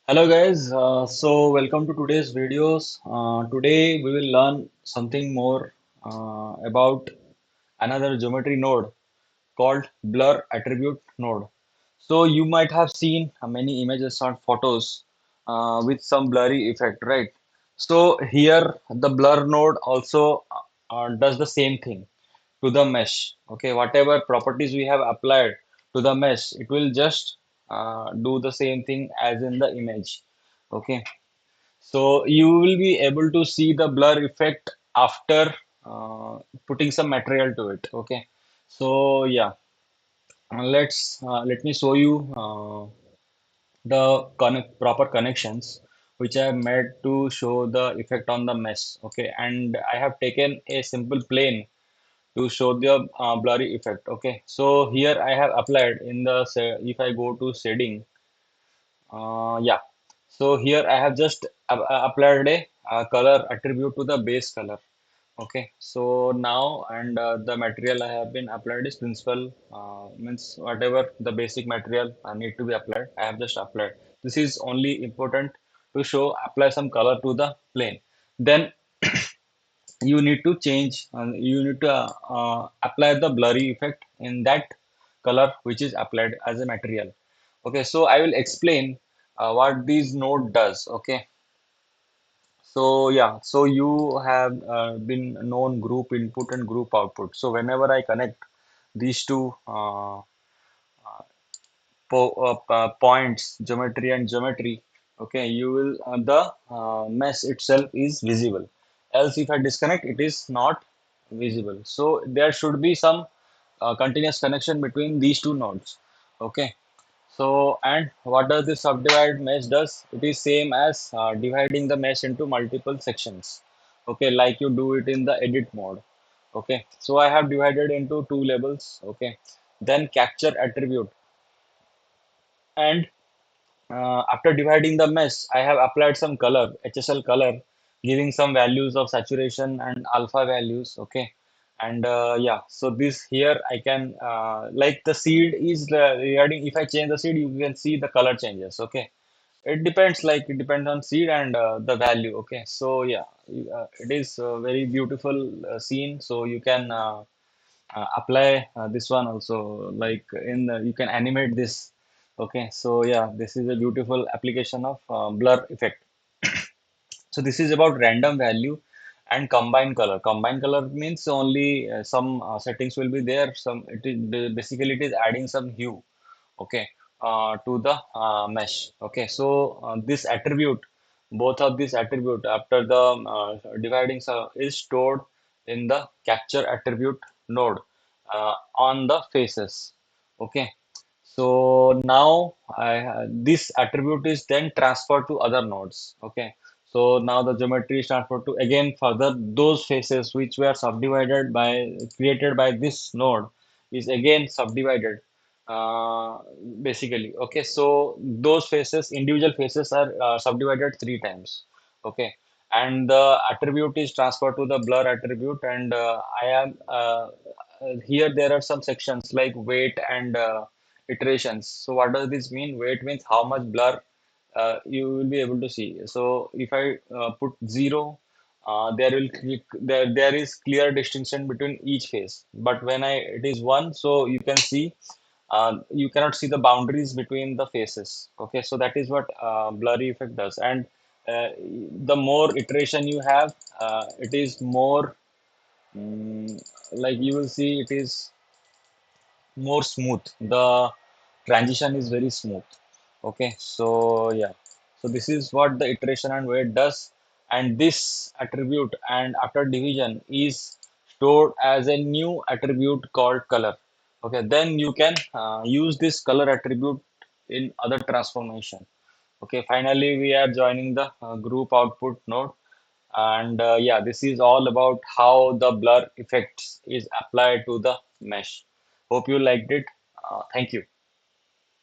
Hello guys, so welcome to today's videos. Today we will learn something more about another geometry node called blur attribute node. So you might have seen many images or photos with some blurry effect, right? So here the blur node also does the same thing to the mesh. Okay, whatever properties we have applied to the mesh, it will just do the same thing as in the image. Okay, so you will be able to see the blur effect after putting some material to it. Okay, so yeah, let me show you the proper connections which I have made to show the effect on the mesh. Okay, and I have taken a simple plane to show the blurry effect. Okay, so here I have applied in the if I go to shading, yeah. So here I have just applied a color attribute to the base color. Okay, so now and the material I have been applied is principal, means whatever the basic material need to be applied, I have just applied. This is only important to show apply some color to the plane. Then you need to change you need to apply the blurry effect in that color which is applied as a material. Okay, so I will explain what this node does. Okay, so yeah, so you have been known group input and group output. So whenever I connect these two points, geometry and geometry, okay, you will the mesh itself is visible. Else if I disconnect, it is not visible. So there should be some continuous connection between these two nodes. Okay, so and what does this subdivide mesh does? It is same as dividing the mesh into multiple sections. Okay, like you do it in the edit mode. Okay, so I have divided into two labels. Okay, then capture attribute, and after dividing the mesh, I have applied some color, HSL color, giving some values of saturation and alpha values. Okay. And yeah, so this here I can, like the seed is regarding, if I change the seed, you can see the color changes. Okay. It depends, like it depends on seed and the value. Okay. So yeah, it is a very beautiful scene. So you can apply this one also, like in you can animate this. Okay, so yeah, this is a beautiful application of blur effect. So this is about random value and combined color. Combined color means only some settings will be there. Some it is basically it is adding some hue. Okay, to the mesh. Okay, so this attribute, both of these attribute after the dividing is stored in the capture attribute node on the faces. Okay, so now this attribute is then transferred to other nodes. Okay, so now the geometry is transferred to again further those faces which were subdivided by created by this node is again subdivided uh, basically. Okay, so those faces, individual faces are subdivided three times. Okay, and the attribute is transferred to the blur attribute, and I am here there are some sections like weight and iterations. So what does this mean? Weight means how much blur you will be able to see. So if I put 0, there is clear distinction between each face. But when I it is 1, so you can see you cannot see the boundaries between the faces. Okay, so that is what blurry effect does. And uh, the more iteration you have, it is more like you will see it is more smooth. The transition is very smooth. Okay, so yeah, so this is what the iteration and weight does, and this attribute and after division is stored as a new attribute called color. Okay, then you can use this color attribute in other transformation. Okay, finally we are joining the group output node, and yeah, this is all about how the blur effects is applied to the mesh. Hope you liked it. Thank you.